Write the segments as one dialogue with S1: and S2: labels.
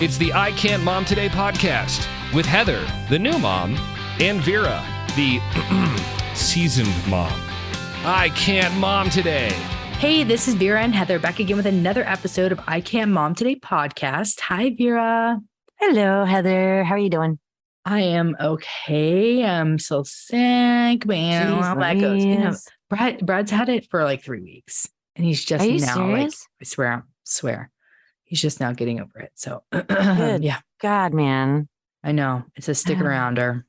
S1: It's the I Can't Mom Today podcast with Heather, the new mom, and Vera, the seasoned mom. I Can't Mom Today.
S2: Hey, this is Vera and Heather back again with another episode of I Can't Mom Today podcast. Hi, Vera.
S3: Hello, Heather. How are you doing?
S2: I am okay. I'm so sick, but you know how that goes. You know, Brad's had it for like 3 weeks, and he's just
S3: Are you
S2: now
S3: serious?
S2: like, I swear, he's just now getting over it. So,
S3: Good.
S2: yeah,
S3: God, man.
S2: I know it's a stick arounder.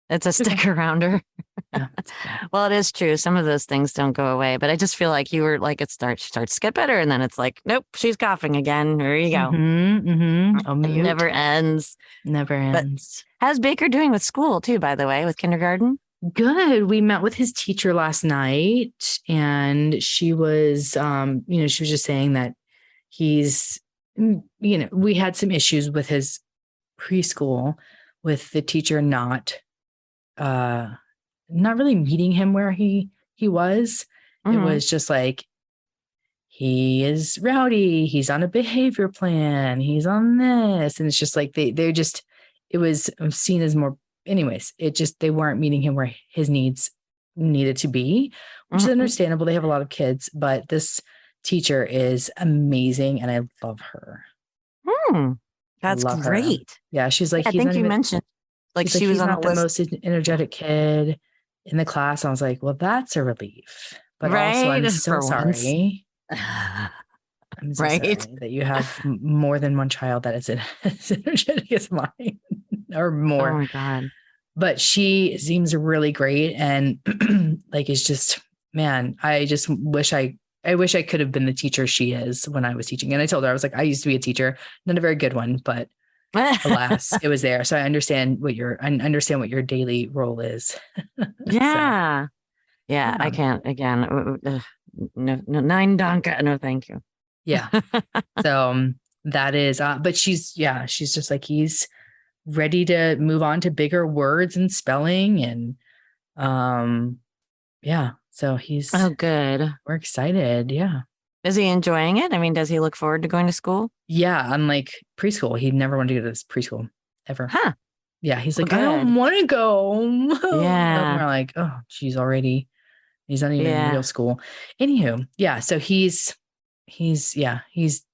S3: It's a stick arounder.
S2: Yeah.
S3: Well, it is true. Some of those things don't go away, but I just feel like you were like, starts to get better. And then it's like, nope, she's coughing again. Here you go. It never ends.
S2: Never ends.
S3: But how's Baker doing with school too, by the way, with kindergarten?
S2: Good. We met with his teacher last night, and she was, she was just saying that he's, we had some issues with his preschool, with the teacher not really meeting him where he was. It was just like, he is rowdy, he's on a behavior plan, he's on this, and it's just like it was seen as more, anyways, they weren't meeting him where his needs needed to be, which is understandable. They have a lot of kids, but this teacher is amazing and I love her.
S3: That's great.
S2: Her. Yeah, she's like,
S3: I think you mentioned like she was on
S2: the most energetic kid in the class. I was like, well, that's a relief. But also, I'm so sorry. I'm so sorry that you have more than one child that is as energetic as mine, or more.
S3: Oh my God.
S2: But she seems really great, and like, it's just, man, I just wish I could have been the teacher she is when I was teaching. And I told her, I was like, I used to be a teacher, not a very good one, but alas, it was there. So I understand what your daily role is.
S3: Yeah. So, yeah. I can't again. No, nine danke. No, thank you.
S2: Yeah. So that is, but she's just like, he's ready to move on to bigger words and spelling. And so he's,
S3: oh, good.
S2: We're excited. Yeah.
S3: Is he enjoying it? I mean, does he look forward to going to school?
S2: Yeah. Unlike preschool, he never wanted to go to this preschool ever.
S3: Huh.
S2: Yeah. He's like, I don't want to go.
S3: Yeah.
S2: And we're like, oh, he's not even in real school. Anywho. Yeah. So he's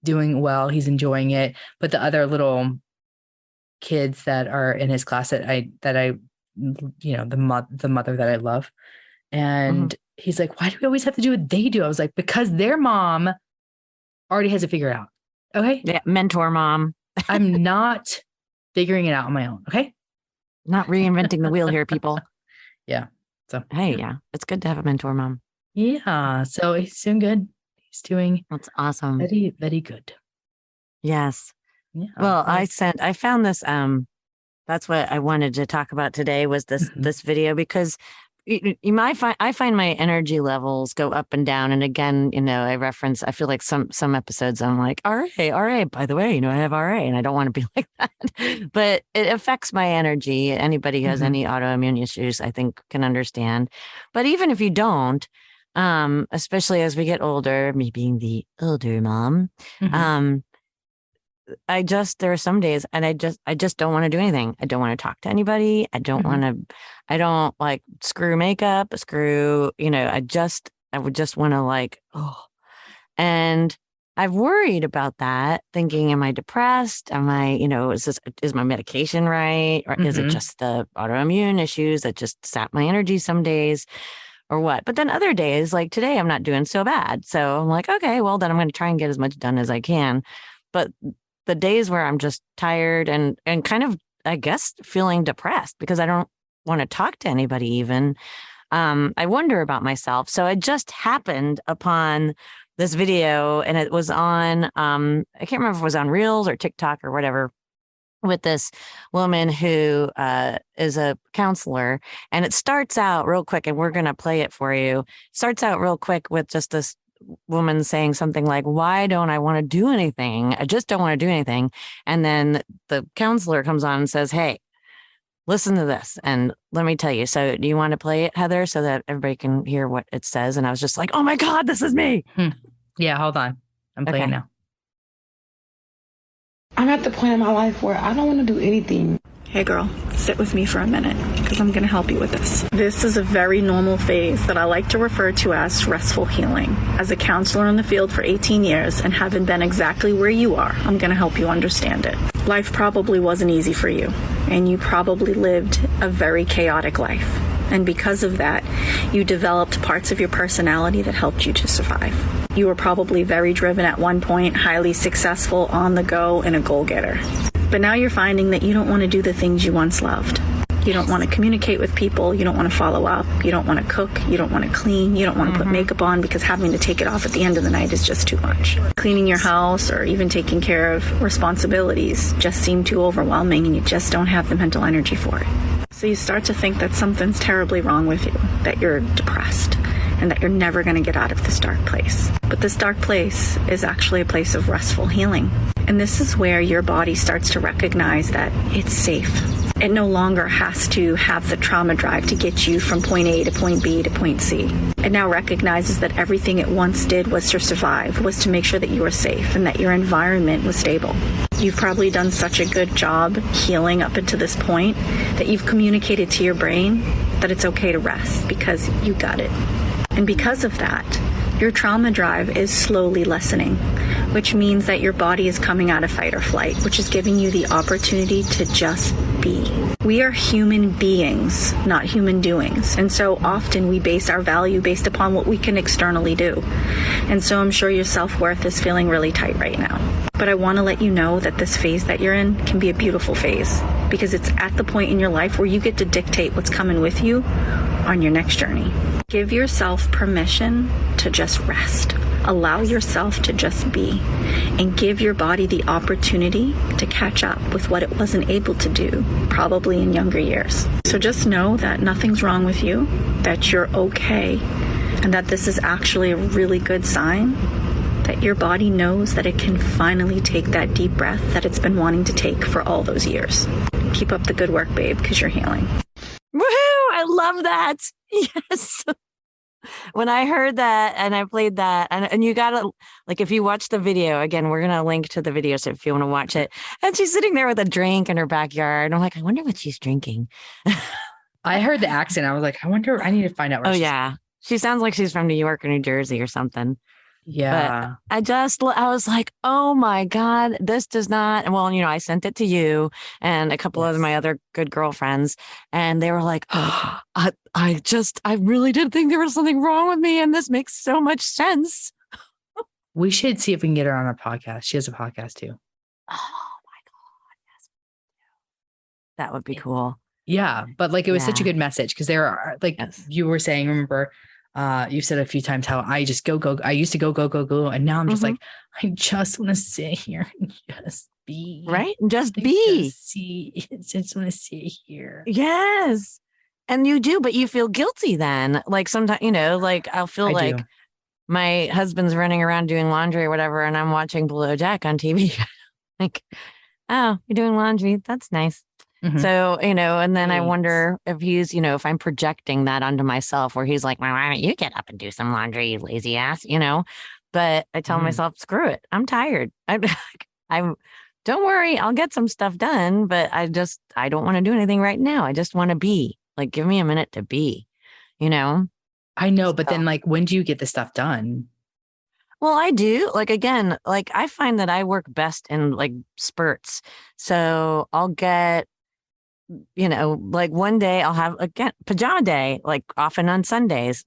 S2: doing well. He's enjoying it. But the other little kids that are in his class that I, the mother that I love. And he's like, why do we always have to do what they do? I was like, because their mom already has it figured out. Okay.
S3: Yeah. Mentor mom.
S2: I'm not figuring it out on my own. Okay.
S3: Not reinventing the wheel here, people.
S2: Yeah. So,
S3: hey, yeah, it's good to have a mentor mom.
S2: Yeah. So he's doing good. He's doing.
S3: That's awesome.
S2: Very, very good.
S3: Yes.
S2: Yeah.
S3: Well, I found this, that's what I wanted to talk about today was this video, because I find my energy levels go up and down. And again, I feel like some episodes I'm like, RA, by the way, I have RA, and I don't want to be like that, but it affects my energy. Anybody who has any autoimmune issues, I think, can understand. But even if you don't, especially as we get older, me being the older mom, there are some days and I just don't want to do anything. I don't want to talk to anybody. I don't like screw makeup, I would just want to and I've worried about that, thinking, am I depressed? Am I, is my medication right? Or is it just the autoimmune issues that just sap my energy some days or what? But then other days, like today, I'm not doing so bad. So I'm like, okay, well then I'm going to try and get as much done as I can. But the days where I'm just tired and kind of, I guess, feeling depressed because I don't want to talk to anybody even, I wonder about myself. So I just happened upon this video, and it was on, I can't remember if it was on Reels or TikTok or whatever, with this woman who is a counselor. And it starts out real quick, and we're going to play it for you. Starts out real quick with just this woman saying something like, why don't I want to do anything? I just don't want to do anything. And then the counselor comes on and says, hey, listen to this. And let me tell you. So do you want to play it, Heather, so that everybody can hear what it says? And I was just like, oh my God, this is me.
S2: Yeah, hold on. I'm playing now.
S4: I'm at the point in my life where I don't want to do anything.
S5: Hey girl, sit with me for a minute because I'm going to help you with this. This is a very normal phase that I like to refer to as restful healing. As a counselor in the field for 18 years and having been exactly where you are, I'm going to help you understand it. Life probably wasn't easy for you, and you probably lived a very chaotic life. And because of that, you developed parts of your personality that helped you to survive. You were probably very driven at one point, highly successful, on the go, and a goal-getter. But now you're finding that you don't want to do the things you once loved. You don't want to communicate with people. You don't want to follow up. You don't want to cook. You don't want to clean. You don't want to put makeup on because having to take it off at the end of the night is just too much. Cleaning your house or even taking care of responsibilities just seem too overwhelming, and you just don't have the mental energy for it. So you start to think that something's terribly wrong with you, that you're depressed, and that you're never going to get out of this dark place. But this dark place is actually a place of restful healing. And this is where your body starts to recognize that it's safe. It no longer has to have the trauma drive to get you from point A to point B to point C. It now recognizes that everything it once did was to survive, was to make sure that you were safe and that your environment was stable. You've probably done such a good job healing up until this point that you've communicated to your brain that it's okay to rest because you got it. And because of that, your trauma drive is slowly lessening, which means that your body is coming out of fight or flight, which is giving you the opportunity to just be. We are human beings, not human doings. And so often we base our value based upon what we can externally do. And so I'm sure your self-worth is feeling really tight right now. But I want to let you know that this phase that you're in can be a beautiful phase because it's at the point in your life where you get to dictate what's coming with you on your next journey. Give yourself permission to just rest. Allow yourself to just be and give your body the opportunity to catch up with what it wasn't able to do, probably in younger years. So just know that nothing's wrong with you, that you're okay, and that this is actually a really good sign that your body knows that it can finally take that deep breath that it's been wanting to take for all those years. Keep up the good work, babe, because you're healing.
S3: Woohoo! I love that. Yes. When I heard that and I played that, and you gotta, like, if you watch the video, again, we're gonna link to the video, so if you want to watch it, and she's sitting there with a drink in her backyard, and I'm like, I wonder what she's drinking.
S2: I heard the accent. I was like, I wonder, I need to find out where
S3: yeah. She sounds like she's from New York or New Jersey or something.
S2: Yeah.
S3: But I was like, oh my God, this does not. Well, I sent it to you and a couple of my other good girlfriends, and they were like, oh, I really did think there was something wrong with me. And this makes so much sense.
S2: We should see if we can get her on a podcast. She has a podcast too.
S3: Oh my God. Yes. That would be cool.
S2: Yeah. But like, it was such a good message because there are, like you were saying, remember, you said a few times how I just go. I used to go. And now I'm just like, I just want to sit here and just be.
S3: Right. Just be.
S2: Just want to sit here.
S3: Yes. And you do, but you feel guilty then. Like sometimes, like I'll feel like my husband's running around doing laundry or whatever, and I'm watching Below Deck on TV. Like, oh, you're doing laundry. That's nice. Mm-hmm. So, and then I wonder if he's, if I'm projecting that onto myself where he's like, well, why don't you get up and do some laundry, you lazy ass, but I tell myself, screw it. I'm tired. I'm don't worry. I'll get some stuff done, but I don't want to do anything right now. I just want to be like, give me a minute to be, I know,
S2: but then like, when do you get the stuff done?
S3: Well, I do. Like, again, like I find that I work best in like spurts. So I'll get, like one day I'll have pajama day, like often on Sundays,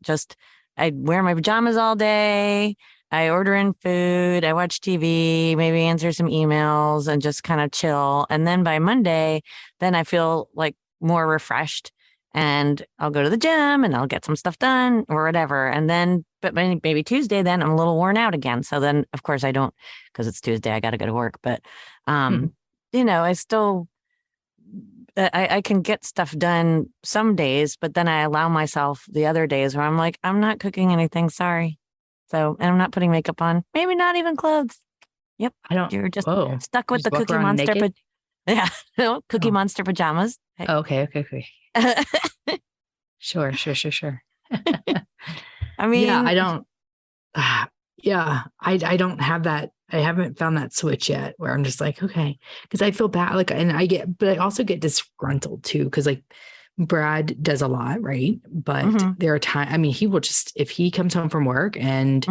S3: I wear my pajamas all day. I order in food. I watch TV, maybe answer some emails and just kind of chill. And then by Monday, then I feel like more refreshed and I'll go to the gym and I'll get some stuff done or whatever. And then, but maybe Tuesday, then I'm a little worn out again. So then of course I don't, because it's Tuesday, I got to go to work, but, I still, I can get stuff done some days, but then I allow myself the other days where I'm like, I'm not cooking anything. Sorry. So, and I'm not putting makeup on, maybe not even clothes. Yep. You're just stuck with the Cookie Monster. Cookie Monster pajamas. Hey.
S2: Oh, okay. Sure. I mean, I don't have that I haven't found that switch yet where I'm just like, okay, because I feel bad. Like, but I also get disgruntled too. Cause like Brad does a lot, right? But there are times, I mean, he will just, if he comes home from work and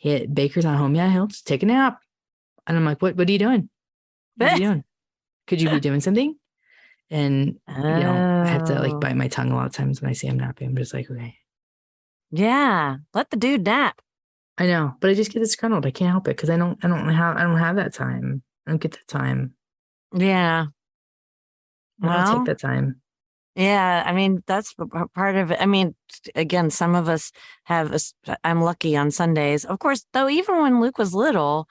S2: Baker's not home, he'll just take a nap. And I'm like, what are you doing? What are you doing? Could you be doing something? And, I have to like bite my tongue a lot of times when I see him napping. I'm just like, okay.
S3: Yeah. Let the dude nap.
S2: I know, but I just get disgruntled. I can't help it because I don't have that time. I don't get that time.
S3: Yeah.
S2: I don't take that time.
S3: Yeah. I mean, that's part of it. I mean, again, some of us I'm lucky on Sundays. Of course, though, even when Luke was little,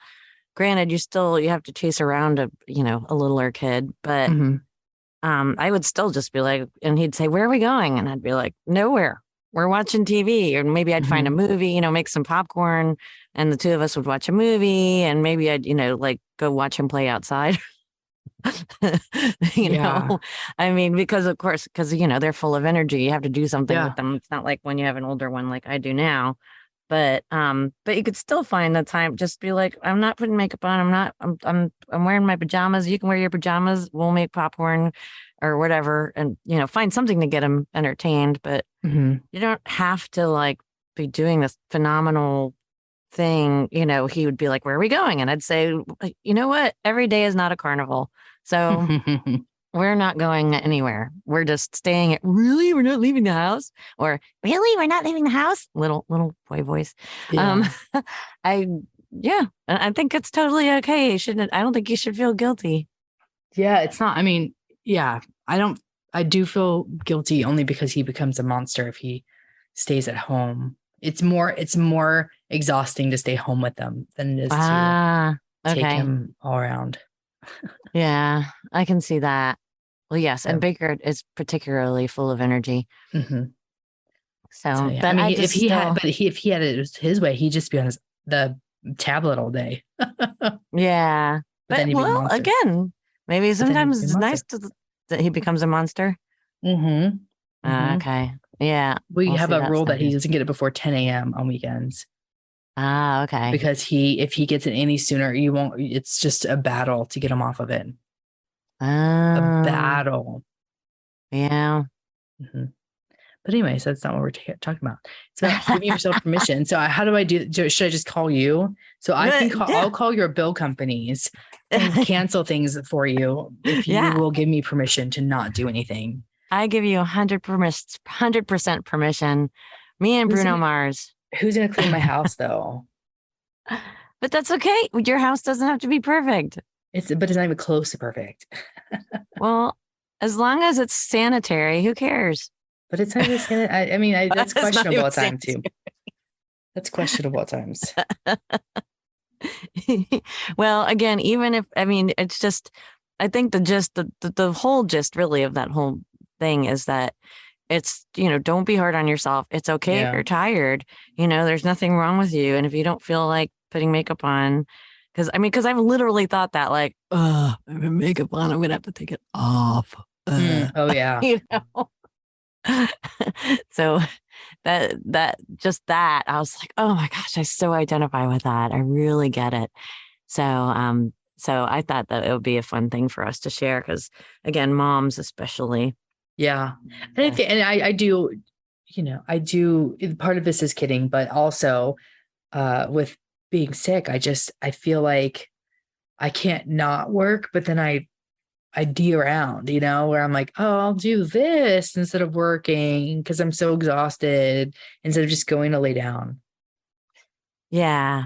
S3: granted, you have to chase around a littler kid, but I would still just be like, and he'd say, "Where are we going?" And I'd be like, "Nowhere. We're watching TV." Or maybe I'd find a movie, make some popcorn, and the two of us would watch a movie, and maybe I'd, like go watch him play outside. know, I mean, because they're full of energy. You have to do something with them. It's not like when you have an older one like I do now. But you could still find the time. Just be like, I'm not putting makeup on. I'm wearing my pajamas. You can wear your pajamas. We'll make popcorn or whatever, and find something to get him entertained. But you don't have to like be doing this phenomenal thing. He would be like, "Where are we going?" And I'd say, "You know what? Every day is not a carnival, so." We're not going anywhere. We're just staying at, really? We're not leaving the house? Or really? We're not leaving the house? Little boy voice.
S2: Yeah.
S3: I think it's totally okay. I don't think you should feel guilty.
S2: Yeah, it's not. I mean, I do feel guilty only because he becomes a monster if he stays at home. It's more exhausting to stay home with them than it is to take him all around.
S3: Yeah, I can see that. Well, yes, and Baker is particularly full of energy. So
S2: yeah. I mean, if he had it his way, he'd just be on the tablet all day.
S3: Yeah, but well, again, maybe sometimes it's nice that he becomes a monster. Okay, yeah.
S2: We have a rule that he doesn't get it before 10 a.m. on weekends.
S3: Okay.
S2: Because if he gets it any sooner, you won't. It's just a battle to get him off of it. A battle.
S3: Yeah.
S2: But anyways, that's not what we're talking about. So give yourself permission. So how do I do? Should I just call you? So I can I'll call your bill companies and cancel things for you if you will give me permission to not do anything.
S3: I give you 100% permission. Me and Bruno Mars.
S2: Who's going to clean my house though?
S3: But that's okay. Your house doesn't have to be perfect.
S2: But it's not even close to perfect.
S3: Well, as long as it's sanitary, who cares?
S2: But it's not even sanitary. I mean, that's questionable at times too. That's questionable at times.
S3: Well, again, it's just, I think the whole gist really of that whole thing is that it's, don't be hard on yourself. It's okay if you're tired. There's nothing wrong with you. And if you don't feel like putting makeup on, because I've literally thought that like, I have makeup on, I'm going to have to take it off.
S2: Oh yeah.
S3: So that I was like, oh my gosh, I so identify with that. I really get it. So I thought that it would be a fun thing for us to share because again, moms especially.
S2: Yeah. And I do, part of this is kidding, but also with being sick, I feel like I can't not work, but then I around, where I'm like, oh, I'll do this instead of working because I'm so exhausted instead of just going to lay down.
S3: Yeah.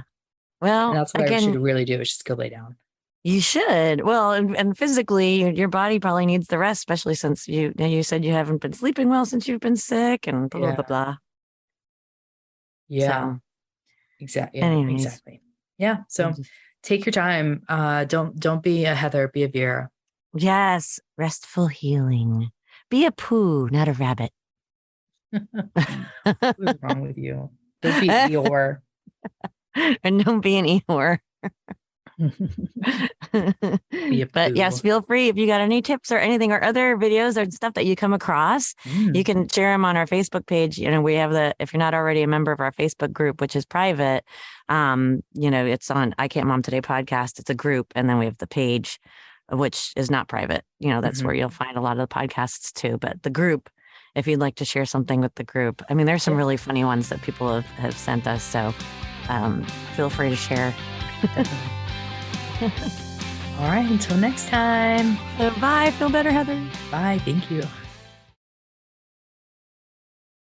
S3: Well,
S2: and that's what I should really do is just go lay down.
S3: You should. Well, and physically, your body probably needs the rest, especially since you said you haven't been sleeping well since you've been sick and blah, blah, blah.
S2: Yeah. So, exactly. Yeah, exactly. Yeah. So take your time. Don't be a Heather, be a Vera.
S3: Yes. Restful healing. Be a poo, not a rabbit.
S2: What's wrong with you? Don't be Eeyore.
S3: And don't be an Eeyore.
S2: Be a
S3: But yes,
S2: boo.
S3: feel free if you got any tips or anything or other videos or stuff that you come across, you can share them on our Facebook page. We have if you're not already a member of our Facebook group, which is private, it's on I Can't Mom Today podcast. It's a group. And then we have the page, which is not private. That's where you'll find a lot of the podcasts too. But the group, if you'd like to share something with the group, I mean, there's some really funny ones that people have sent us. So feel free to share.
S2: All right. Until next time.
S3: So bye. Feel better, Heather.
S2: Bye. Thank you.